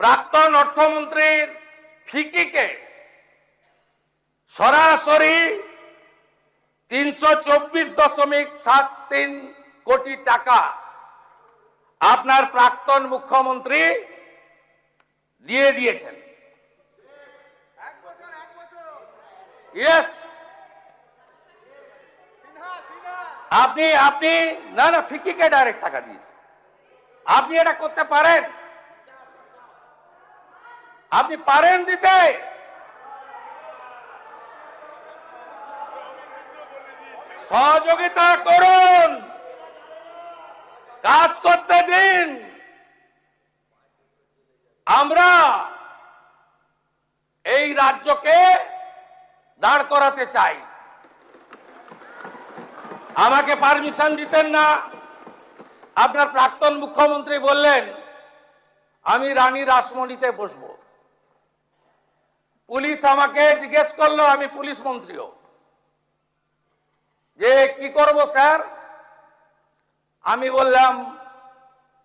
প্রাক্তন অর্থমন্ত্রীর ফিকিকে সরাসরি 324.73 কোটি টাকা আপনার প্রাক্তন মুখ্যমন্ত্রী দিয়ে দিয়েছেন। ইয়েস, আপনি আপনি না না ফিকিকে ডাইরেক্ট টাকা দিয়েছেন। আপনি এটা করতে পারেন? আপনি পারেন দিতে? সহযোগিতা করুন, কাজ করতে দিন। আমরা এই রাজ্যকে দাঁড় করাতে চাই। আমাকে পারমিশন দিতেন না। আপনার প্রাক্তন মুখ্যমন্ত্রী বললেন আমি রানী রাসমণিতে বসবো। পুলিশ আমাকে জিজ্ঞেস করলো, আমি পুলিশ মন্ত্রীও, যে কি করব স্যার? আমি বললাম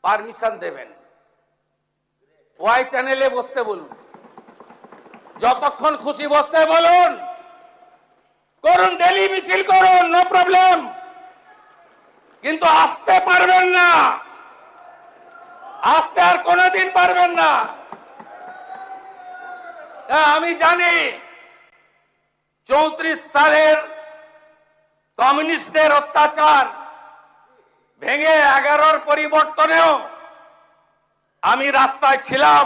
পারমিশন দেবেন, ওয়াই চ্যানেলে বসতে বলুন, যতক্ষণ খুশি বসতে বলুন, করুন, ডেলি মিছিল করুন, নো প্রবলেম, কিন্তু আসতে পারবেন না, আসতে আর কোনোদিন পারবেন না। আমি জানি 34 সালের কমিউনিস্টদের অত্যাচার ভেঙে 11-র পরিবর্তনেও আমি রাস্তায় ছিলাম,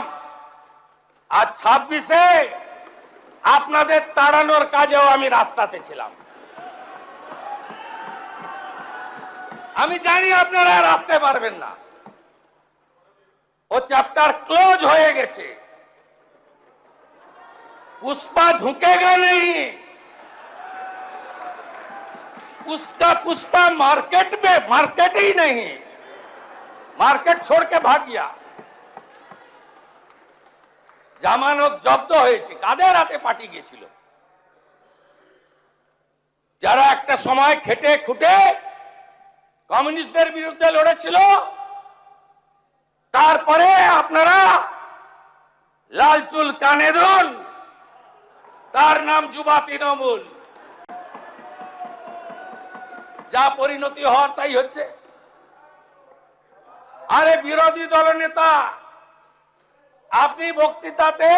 আর 26-এ আপনাদের তাড়ানোর কাজেও আমি রাস্তাতে ছিলাম। আমি জানি আপনারা আর আসতে পারবেন না, ও চ্যাপ্টার ক্লোজ হয়ে গেছে। पुष्पा झुकेगा नहीं, उसका पुष्पा मार्केट में मार्केट ही नहीं, मार्केट छोड़ के भाग गया। জামানত জব্দ হয়েছে। কাদের হাতে পার্টি গিয়েছিল? যারা একটা সময় খেটে খুটে কমিউনিস্টদের বিরুদ্ধে লড়েছিল, তারপরে আপনারা লাল চুল কানে দুন, তার নাম যুবা তৃণমূল। যা পরিণতি হওয়ার তাই হচ্ছে। আরে বিরোধী দলের নেতা, আপনি বক্তৃতাতে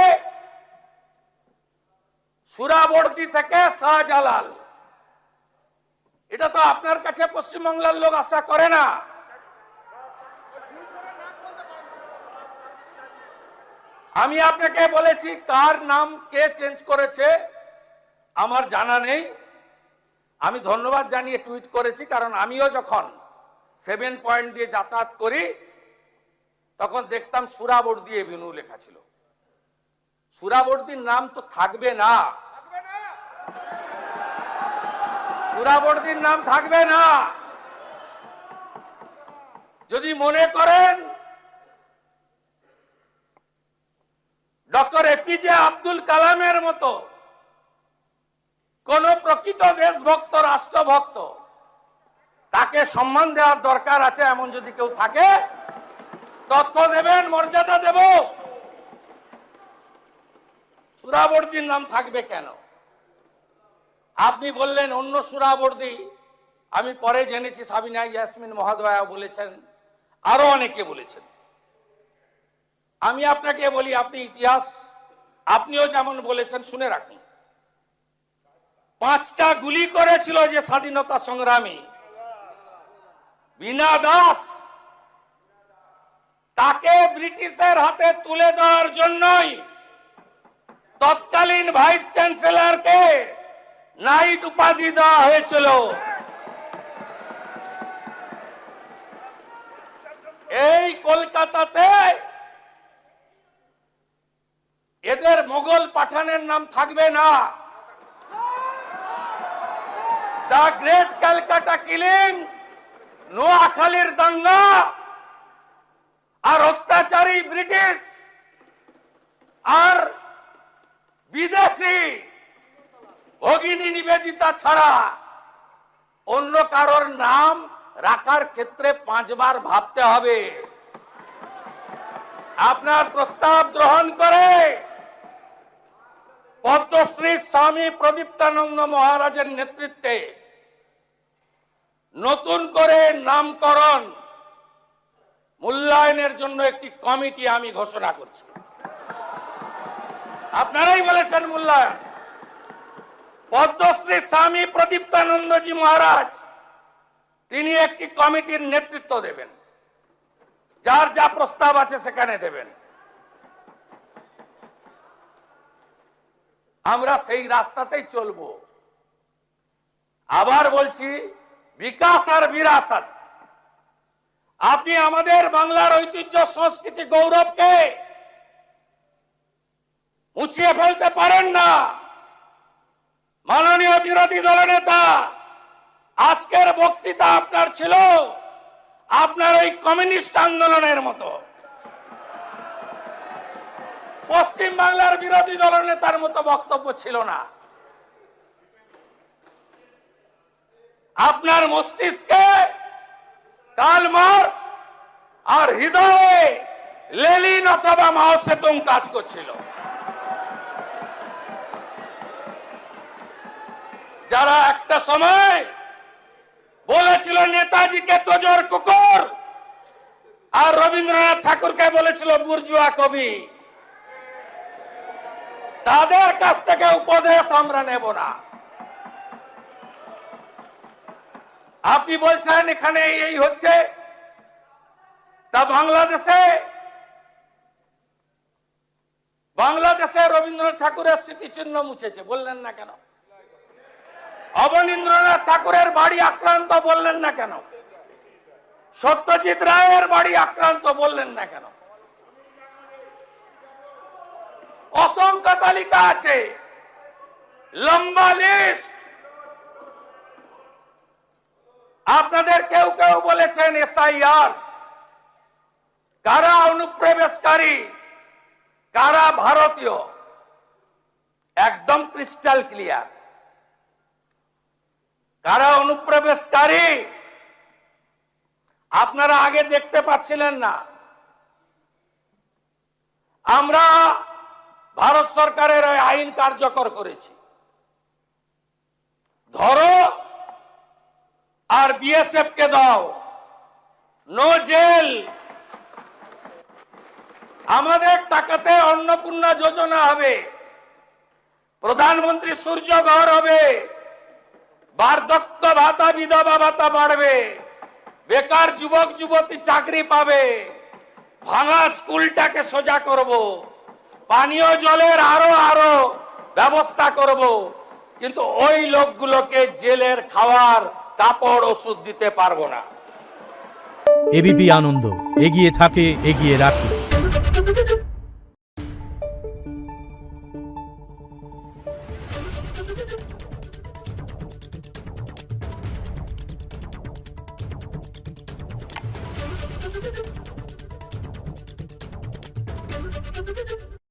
সুরাবর্দী থেকে শাহজালাল, এটা তো আপনার কাছে পশ্চিমবাংলার লোক আশা করে না। আমি আপনাকে বলেছি কার নাম কে চেঞ্জ করেছে আমার জানা নেই। আমি ধন্যবাদ জানিয়ে টুইট করেছি, কারণ আমিও যখন 7 পয়েন্ট দিয়ে যাতায়াত করি তখন দেখতাম সুরাবর্দী এভিনিউ লেখা ছিল। সুরাবর্দীর নাম তো থাকবে না, সুরাবর্দীর নাম থাকবে না। যদি মনে করেন ডক্টর এপিজে আব্দুল কালামের মতো কোন প্রকৃত দেশভক্ত, রাষ্ট্রভক্ত, তাকে সম্মান দেওয়ার দরকার আছে, এমন যদি কেউ থাকে তথ্য দেবেন, মর্যাদা দেব। সুরাবর্দীর নাম থাকবে কেন? আপনি বললেন অন্য সুরাবর্দী, আমি পরে জেনেছি সাবিনা ইয়াসমিন মহোদয়া বলেছেন, আরো অনেকে বলেছেন। আমি আপনাকে বলি, আপনি ইতিহাস আপনিও যেমন বলেছেন, শুনে রাখুন। 5টা গুলি করেছিল যে স্বাধীনতা সংগ্রামী বীণা দাস, তাকে ব্রিটিশের হাতে তুলে দেওয়ার জন্যই তৎকালীন ভাইস চ্যান্সেলরকে নাইট উপাধি দেওয়া হয়েছিল। এই কলকাতাতে এদের মোগল পাঠানের নাম থাকবে না। দ্য গ্রেট ক্যালকাটা কিলিং, নোয়াখালীর দাঙ্গা আর অত্যাচারী ব্রিটিশ আর বিদেশি ভগিনী নিবেদিতা ছাড়া অন্য কারোর নাম রাখার ক্ষেত্রে 5 বার ভাবতে হবে। আপনার প্রস্তাব গ্রহণ করে পদ্মশ্রী স্বামী প্রদীপ্তানন্দ মহারাজের নেতৃত্বে নতুন করে নামকরণ মূল্যায়নের জন্য একটি কমিটি আমি ঘোষণা করছি। আপনারাই বলেছেন মূল্যায়ন। পদ্মশ্রী স্বামী প্রদীপ্তানন্দজি মহারাজ তিনি একটি কমিটির নেতৃত্ব দেবেন, যার যা প্রস্তাব আছে সেখানে দেবেন। আমরা সেই রাস্তাতেই চলব। আবার বলছি, বিকাশ আর বিরাসত, আপনি আমাদের বাংলার ঐতিহ্য সংস্কৃতি গৌরবকে মুছিয়ে ফেলতে পারেন না। মাননীয় বিরোধী দলনেতা, আজকের বক্তৃতা আপনার ছিল আপনার ওই কমিউনিস্ট আন্দোলনের মতো। পশ্চিম বাংলার বিরোধী দলনেতার মতো বক্তব্য ছিল না। আপনার মস্তিষ্কে কার্ল মার্কস আর হৃদয়ে লেনিন অথবা মাও সেতুং কাজ করছিল। যারা একটা সময় বলেছিল নেতাজিকে তোজর কুকুর, আর রবীন্দ্রনাথ ঠাকুরকে বলেছিল বুর্জুয়া কবি, তাদের কাছ থেকে উপদেশ আমরা নেব না। আপনি বলছেন এখানে এই হচ্ছে, তা বাংলাদেশে রবীন্দ্রনাথ ঠাকুরের স্মৃতিচিহ্ন মুছেছে, বললেন না কেন? অবনীন্দ্রনাথ ঠাকুরের বাড়ি আক্রান্ত, বললেন না কেন? সত্যজিৎ রায়ের বাড়ি আক্রান্ত, বললেন না কেন? অসংখ্য তালিকা আছে, লম্বা লিস্ট। আপনাদের কেউ কেউ বলেছেন এসআইআর, কারা অনুপ্রবেশকারী কারা ভারতীয়, একদম ক্রিস্টাল ক্লিয়ার। কারা অনুপ্রবেশকারী আপনারা আগে দেখতে পাচ্ছিলেন না। আমরা ভারত সরকারের আইন কার্যকর করেছি, ধরো আর বিএসএফ কে দাও, নো জেল। আমাদের টাকাতে অন্নপূর্ণা যোজনা হবে, প্রধানমন্ত্রী সূর্য ঘর হবে, বার্ধক্য ভাতা বিধবা ভাতা বাড়বে, বেকার যুবক যুবতী চাকরি পাবে, ভাঙা স্কুলটাকে সোজা করব, পানীয় জলের আরো ব্যবস্থা করব। কিন্তু ওই লোকগুলোকে জেলের খাওয়ার কাপড় ওষুধ দিতে পারবো না। এবিপি আনন্দ, এগিয়ে থাকে, এগিয়ে রাখে। Thank you.